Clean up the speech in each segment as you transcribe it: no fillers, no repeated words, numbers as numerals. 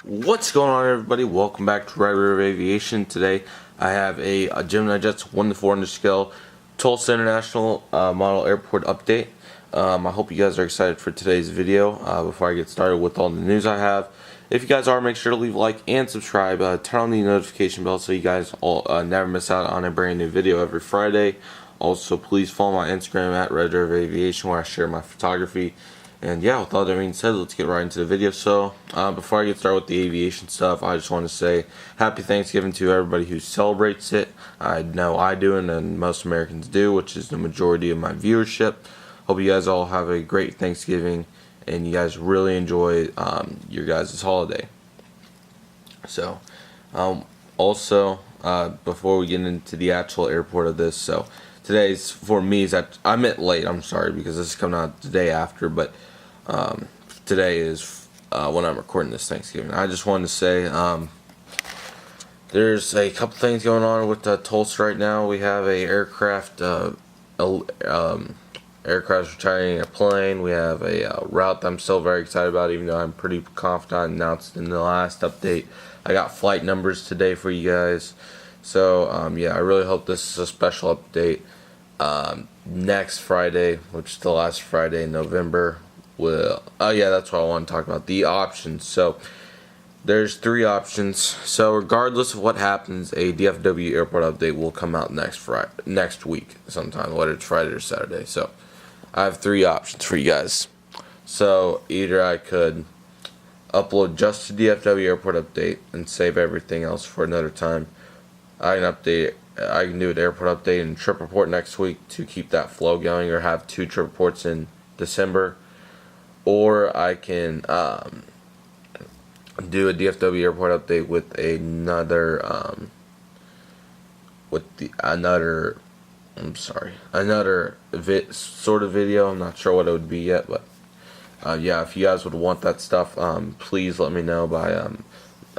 What's going on, everybody? Welcome back to Red River Aviation. Today I have a Gemini Jets 1 to 400 scale Tulsa International model airport update. I hope you guys are excited for today's video. Before I get started with all the news I have, if you guys are, make sure to leave a like and subscribe. Turn on the notification bell so you guys all never miss out on a brand new video every Friday. Also, please follow my Instagram at Red River Aviation, where I share my photography. And yeah, with all that being said, let's get right into the video. So, before I get started with the aviation stuff, I just want to say Happy Thanksgiving to everybody who celebrates it. I know I do, and most Americans do, which is the majority of my viewership. Hope you guys all have a great Thanksgiving, and you guys really enjoy your guys' holiday. So, also, before we get into the actual airport of this, so today's, for me, is that I meant late, I'm sorry, because this is coming out the day after, but today is when I'm recording this Thanksgiving. I just wanted to say there's a couple things going on with Tulsa right now. We have a aircraft retiring a plane. We have a route that I'm still very excited about, even though I'm pretty confident I announced in the last update. I got flight numbers today for you guys. So yeah, I really hope this is a special update. Next Friday, which is the last Friday in November, that's what I want to talk about, the options. So there's 3 options. So regardless of what happens, a DFW airport update will come out next week sometime, whether it's Friday or Saturday. So I have 3 options for you guys. So either I could upload just the DFW airport update and save everything else for another time. I can do an airport update and trip report next week to keep that flow going, or have 2 trip reports in December. Or I can do a DFW airport update with another sort of video. I'm not sure what it would be yet, but yeah, if you guys would want that stuff, please let me know by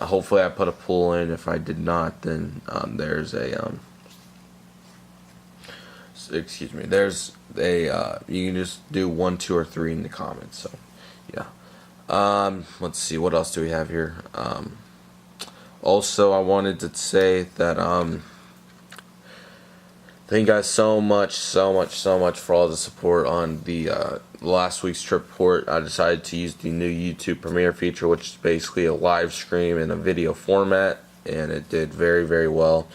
hopefully I put a poll in. If I did not, then there's a you can just do 1, 2, or 3 in the comments. So yeah, let's see, what else do we have here. Also, I wanted to say that thank you guys so much for all the support on the last week's trip report. I decided to use the new YouTube Premiere feature, which is basically a live stream in a video format, and it did very, very well.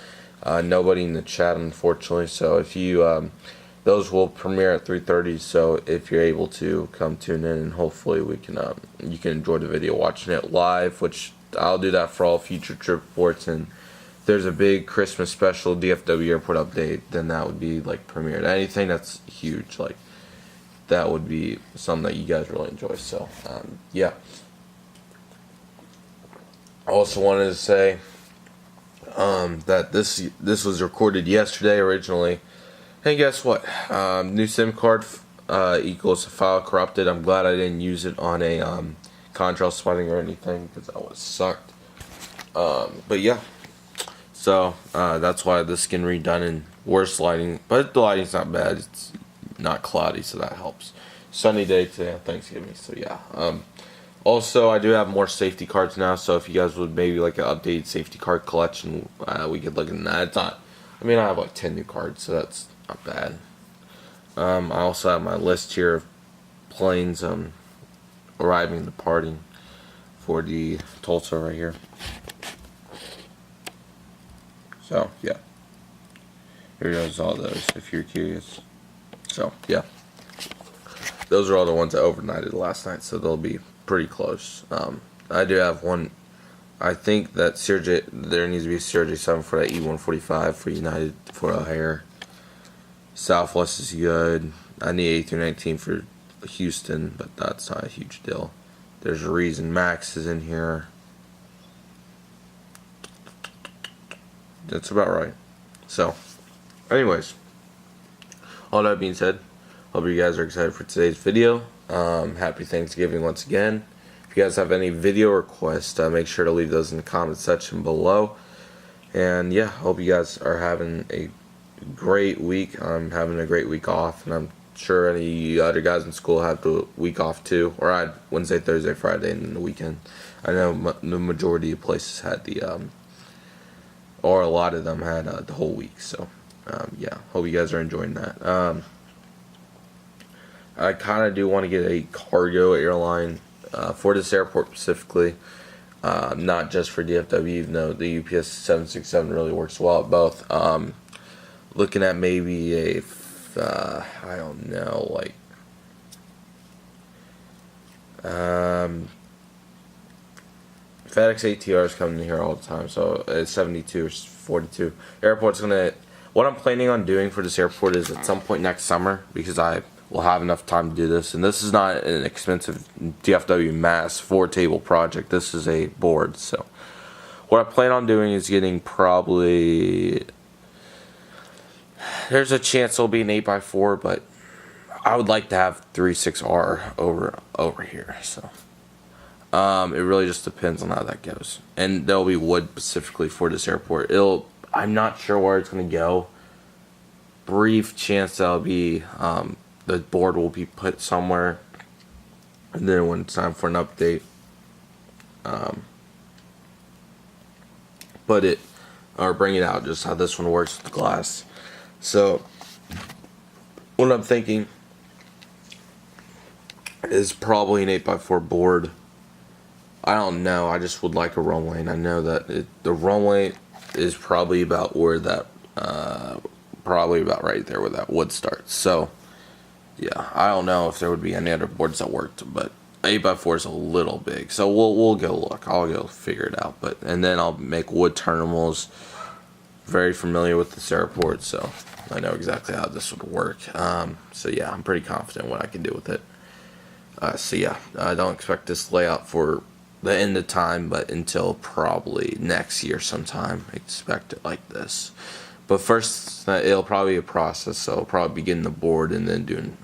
Nobody in the chat, unfortunately, so if you those will premiere at 3:30, so if you're able to come tune in, and hopefully we can you can enjoy the video watching it live, which I'll do that for all future trip reports. And if there's a big Christmas special DFW airport update, then that would be like premiered. Anything that's huge, like that would be something that you guys really enjoy. So yeah, I also wanted to say that this was recorded yesterday originally, and guess what, new SIM card equals a file corrupted. I'm glad I didn't use it on a contrail spotting or anything, because that would have sucked. But yeah, so that's why this is getting redone in worse lighting, but the lighting's not bad. It's not cloudy, so that helps. Sunny day today on Thanksgiving, so yeah. Also, I do have more safety cards now, so if you guys would maybe like an updated safety card collection, we could look at that. It's not, I mean, I have like 10 new cards, so that's not bad. I also have my list here of planes arriving and departing for the Tulsa right here. So yeah, here goes all those if you're curious. So yeah, those are all the ones I overnighted last night, so they'll be pretty close. I do have one. I think that there needs to be a CRJ7 for that E145 for United for O'Hare. Southwest is good. I need A319 for Houston, but that's not a huge deal. There's a reason Max is in here. That's about right. So, anyways, all that being said, hope you guys are excited for today's video. Happy Thanksgiving once again. If you guys have any video requests, make sure to leave those in the comment section below. And yeah, hope you guys are having a great week. I'm having a great week off, and I'm sure any other guys in school have the week off too, or I had Wednesday, Thursday, Friday, and the weekend. I know the majority of places had or a lot of them had the whole week. So yeah, hope you guys are enjoying that. I kind of do want to get a cargo airline for this airport specifically, not just for DFW, even though the UPS 767 really works well at both. Looking at maybe I don't know, like FedEx ATR is coming here all the time, so it's 72 or 42. Airport's gonna. What I'm planning on doing for this airport is at some point next summer, because I will have enough time to do this, and this is not an expensive DFW mass 4-table project. This is a board, so what I plan on doing is getting probably. There's a chance it'll be an 8x4, but I would like to have 36R over here, so. It really just depends on how that goes, and there'll be wood specifically for this airport. I'm not sure where it's gonna go. Brief chance that'll be the board will be put somewhere, and then when it's time for an update, put it or bring it out. Just how this one works with the glass. So what I'm thinking is probably an 8x4 board. I don't know. I just would like a runway, and I know that the runway is probably about where that, probably about right there where that wood starts. So, yeah, I don't know if there would be any other boards that worked, but 8x4 is a little big. So we'll go look. I'll go figure it out. And then I'll make wood terminals. Very familiar with this airport, so I know exactly how this would work. So yeah, I'm pretty confident what I can do with it. So yeah, I don't expect this layout for the end of time, but until probably next year sometime. Expect it like this. But first, it'll probably be a process, so I'll probably be getting the board and then doing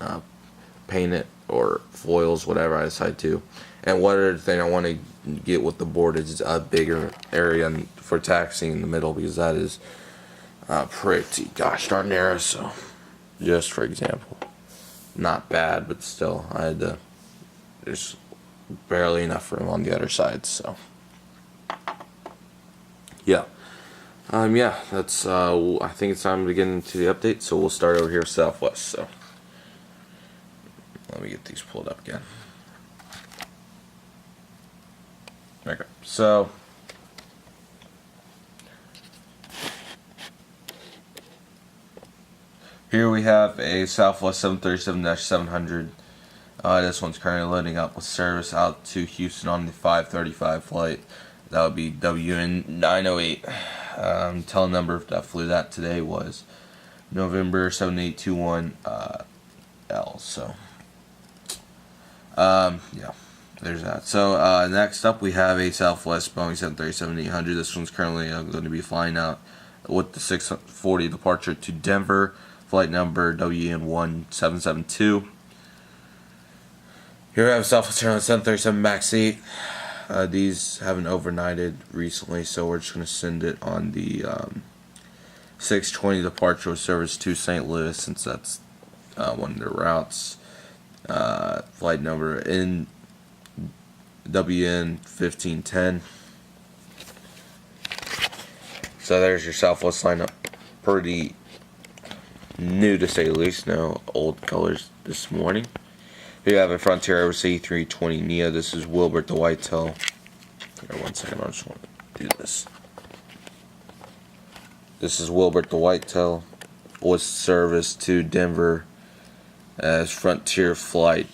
paint it or foils, whatever I decide to. And one other thing I want to get with the board is a bigger area for taxiing in the middle, because that is pretty gosh darn narrow. So, just for example, not bad, but still, I had to. There's barely enough room on the other side, so yeah. Yeah, that's I think it's time to get into the update, so we'll start over here with Southwest. So let me get these pulled up again. Okay, so here we have a Southwest 737-700. This one's currently loading up with service out to Houston on the 5:35 flight. That would be WN908. Tele number that flew that today was November 7821 L. So, yeah, there's that. So, next up we have a Southwest Boeing 737-800. This one's currently going to be flying out with the 6:40 departure to Denver. Flight number WN1772. Here we have Southwest Airlines 737 MAX 8. These haven't overnighted recently, so we're just going to send it on the 6:20 departure with service to St. Louis, since that's one of their routes. Flight number in WN1510. So there's your Southwest lineup. Pretty new to say the least. No old colors this morning. Here you have a Frontier Airbus A320 Neo. This is Wilbert the Whitetail. Here, 1 second, I just want to do this. This is Wilbert the Whitetail with service to Denver as Frontier Flight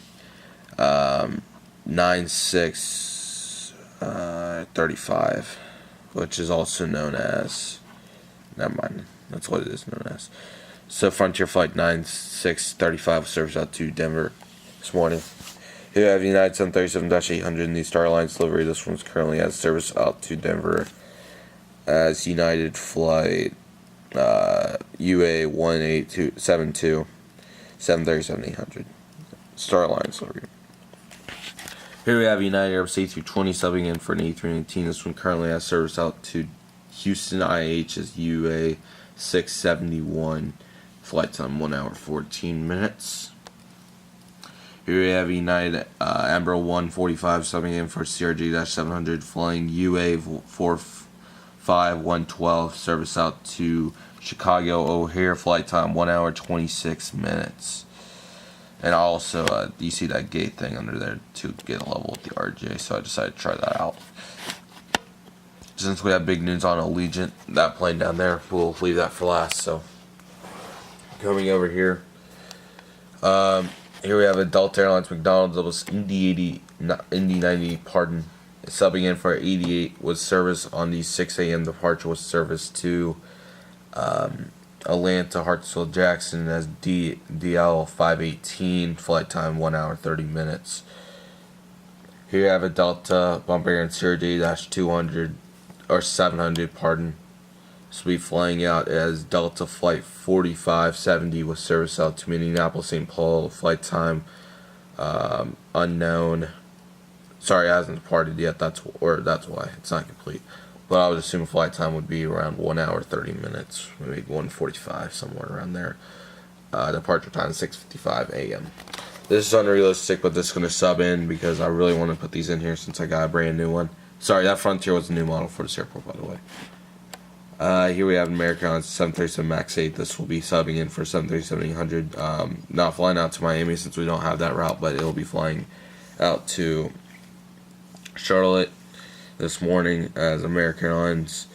9635, which is also known as. Never mind, that's what it is known as. So Frontier Flight 9635 service out to Denver this morning. Here you have United 737-800 in the Star Alliance delivery. This one's currently has service out to Denver as United Flight UA1872 737-800 Star Alliance delivery. Here we have United Airbus A320 subbing in for an A319. This one currently has service out to Houston IH as UA671. Flight time 1 hour 14 minutes. Here we have United Amber 145 subbing in for CRJ-700 flying UA 45112 service out to Chicago O'Hare, flight time 1 hour 26 minutes. And also, you see that gate thing under there to get a level with the RJ, so I decided to try that out. Since we have big news on Allegiant, that plane down there, we'll leave that for last. So, coming over here, here we have a Delta Airlines McDonald's. It was Indy 90, pardon. Subbing in for 88 was service on the 6 a.m. departure with service to Atlanta, Hartsfield, Jackson as DL 518, flight time 1 hour 30 minutes. Here you have a Delta Bombardier CRJ-200 or 700, pardon. This will be flying out as Delta Flight 4570 with service out to Minneapolis, St. Paul. Flight time unknown. Sorry, it hasn't departed yet. That's why it's not complete. But I would assume flight time would be around 1 hour 30 minutes, maybe 1:45, somewhere around there. Departure time 6:55 a.m. This is unrealistic, but this is going to sub in because I really want to put these in here since I got a brand new one. Sorry, that Frontier was a new model for this airport, by the way. Here we have American Airlines 737 MAX 8. This will be subbing in for 737-800. Not flying out to Miami since we don't have that route, but it will be flying out to Charlotte this morning as American Airlines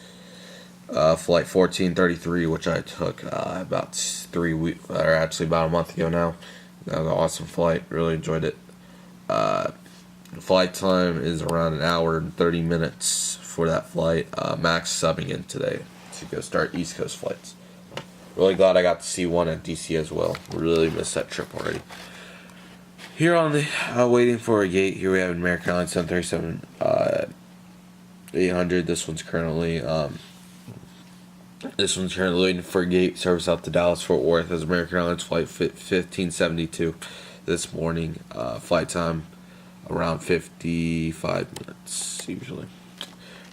flight 1433, which I took about 3 weeks, or actually about a month ago now. That was an awesome flight. Really enjoyed it. The flight time is around 1 hour and 30 minutes for that flight. Max subbing in today to go start East Coast flights. Really glad I got to see one at DC as well. Really missed that trip already. Here on the waiting for a gate, here we have American Airlines 737 800. This one's currently waiting for a gate service out to Dallas Fort Worth as American Airlines flight 1572 this morning. Flight time around 55 minutes usually.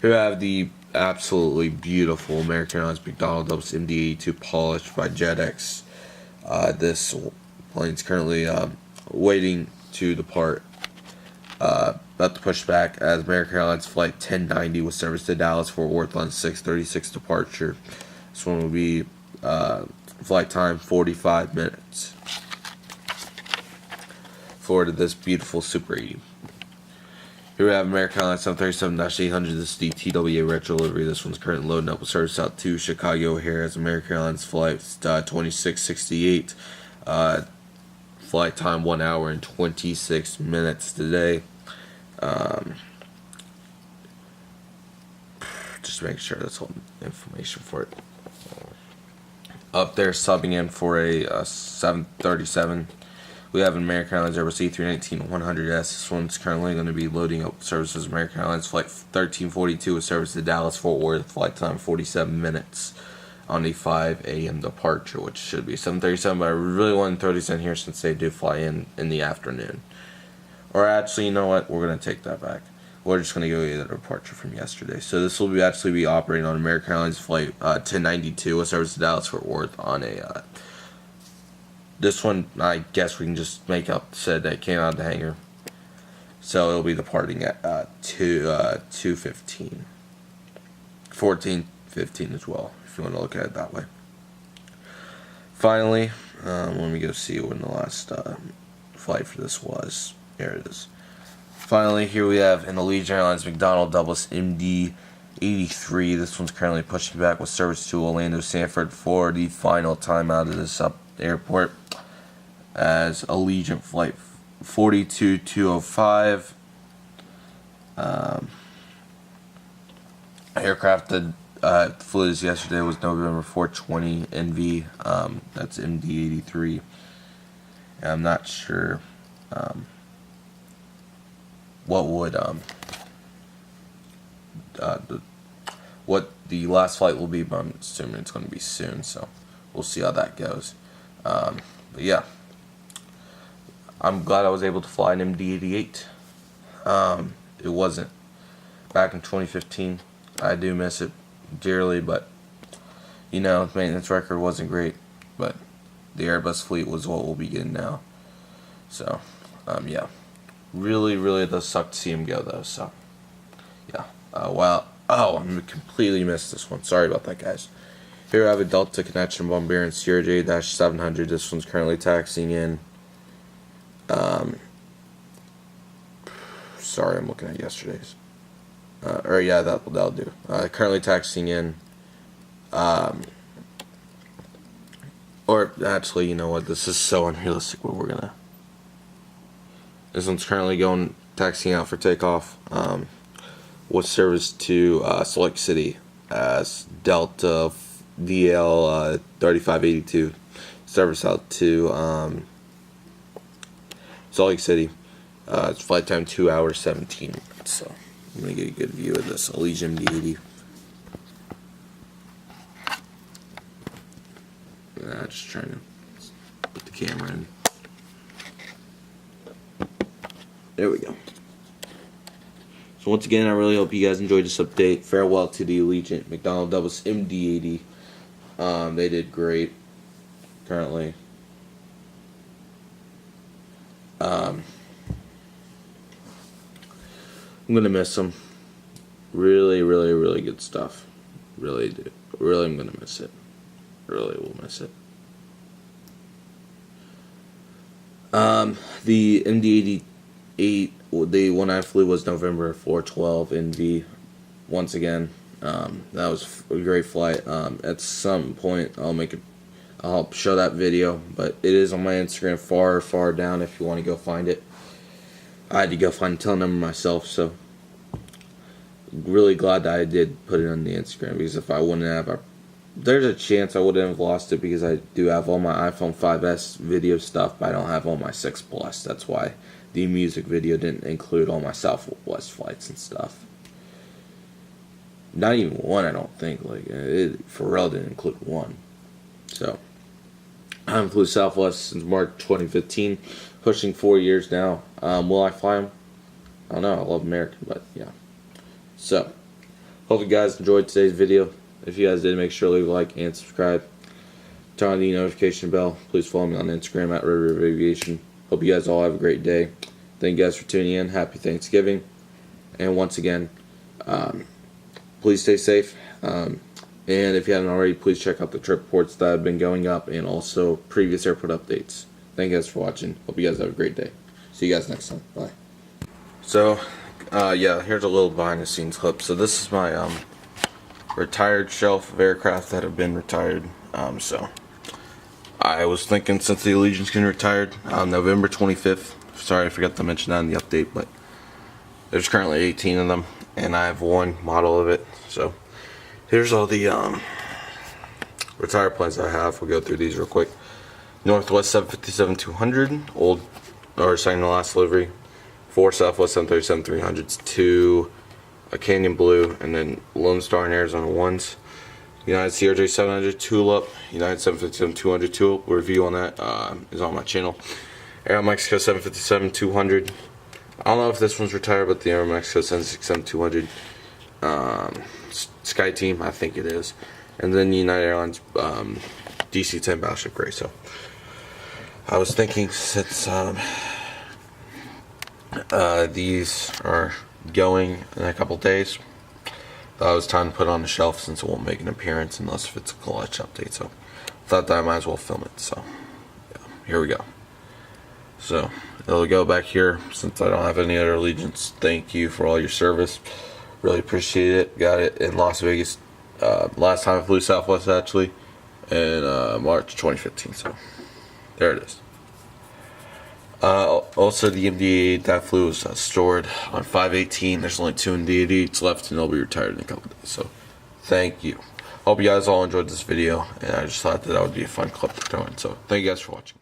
Here we have the absolutely beautiful American Airlines McDonald's MD-82 polished by JetX. This plane's currently waiting to depart. About to push back as American Airlines flight 1090 with service to Dallas Fort Worth on 6:36 departure. This one will be flight time 45 minutes. Forward to this beautiful Super 80. Here we have American Airlines 737-800. This is the TWA retro delivery. This one's currently loading up with service out to Chicago O'Hare as American Airlines flight 2668. Flight time 1 hour and 26 minutes today. Just make sure that's all the information for it. Up there subbing in for a 737. We have an American Airlines Airbus A319-100S. This one's currently going to be loading up services. American Airlines flight 1342 with service to Dallas Fort Worth. Flight time 47 minutes on the 5 a.m. departure, which should be 737. But I really want to throw these in here since they do fly in the afternoon. Or actually, you know what? We're going to take that back. We're just going to go get a departure from yesterday. So this will actually be operating on American Airlines flight 1092 with service to Dallas Fort Worth on a. This one, I guess we can just make up said that it came out of the hangar. So it'll be departing at 2:15, 14:15 as well, if you want to look at it that way. Finally, let me go see when the last flight for this was. Here it is. Finally, here we have an Allegiant Airlines McDonnell Douglas MD-83. This one's currently pushing back with service to Orlando Sanford for the final time out of this airport as Allegiant flight 42205. Aircraft that flew this yesterday was November 420 NV. That's MD-83. And I'm not sure what would what the last flight will be, but I'm assuming it's going to be soon, so we'll see how that goes. But yeah, I'm glad I was able to fly an MD-88. It wasn't back in 2015. I do miss it dearly, but you know, the maintenance record wasn't great, but the Airbus fleet was what we'll be getting now. So Yeah, really does suck to see him go though. So yeah. Wow. Oh, I completely missed this one. Sorry about that, guys. Here I have a Delta Connection Bombardier and CRJ-700. This one's currently taxiing in. Sorry, I'm looking at yesterday's. Or yeah, that'll do. Currently taxiing in. Or actually, you know what? This is so unrealistic. What we're gonna. This one's currently taxiing out for takeoff. With service to Salt Lake City as Delta DL 3582. Service out to Salt Lake City. It's flight time 2 hours 17 minutes. So I'm gonna get a good view of this Aviation MD-80. Just trying to put the camera in. There we go. So once again, I really hope you guys enjoyed this update. Farewell to the Allegiant McDonnell Douglas MD-80. They did great. Currently. I'm gonna miss them. Really good stuff. Really do. Really, I'm gonna miss it. Really will miss it. The MD-88, the one I flew was November 4/12 NV. Once again, that was a great flight. At some point, I'll show that video, but it is on my Instagram, far down. If you want to go find it, I had to go find the tail number myself. So, really glad that I did put it on the Instagram, because if I wouldn't have, there's a chance I wouldn't have lost it, because I do have all my iPhone 5S video stuff, but I don't have all my 6 Plus. That's why the music video didn't include all my Southwest flights and stuff. Not even one, I don't think. Pharrell didn't include one. So, I haven't flew Southwest since March 2015, pushing 4 years now. Will I fly them? I don't know. I love American, but yeah. So, hope you guys enjoyed today's video. If you guys did, make sure to leave a like and subscribe. Turn on the notification bell. Please follow me on Instagram at Aviation. Hope you guys all have a great day. Thank you guys for tuning in. Happy Thanksgiving. And once again, please stay safe. And if you haven't already, please check out the trip reports that have been going up, and also previous airport updates. Thank you guys for watching. Hope you guys have a great day. See you guys next time. Bye. So, yeah, here's a little behind the scenes clip. So this is my retired shelf of aircraft that have been retired. So I was thinking, since the Allegion's getting retired on November 25th. Sorry, I forgot to mention that in the update, but there's currently 18 of them, and I have one model of it. So here's all the retired planes I have. We'll go through these real quick. Northwest 757-200, old, or second to last delivery. 4 Southwest 737-300s, 2 a Canyon Blue, and then Lone Star and Arizona 1s. United CRJ-700 Tulip, United 757-200 Tulip. Review on that is on my channel. Aero Mexico 757-200. I don't know if this one's retired, but the Aero Mexico 767-200 Sky Team, I think it is. And then the United Airlines DC-10 Battleship Gray. So I was thinking, since these are going in a couple days, thought it was time to put it on the shelf, since it won't make an appearance unless if it's a clutch update. So thought that I might as well film it. So yeah, here we go. So it'll go back here, since I don't have any other allegiance. Thank you for all your service. Really appreciate it. Got it in Las Vegas. Last time I flew Southwest, actually, in March 2015. So there it is. Also, the MD-88 that flew was stored on 5/18. There's only 2 MD-88s left, and they'll be retired in a couple days. So thank you. Hope you guys all enjoyed this video, and I just thought that would be a fun clip to throw in. So thank you guys for watching.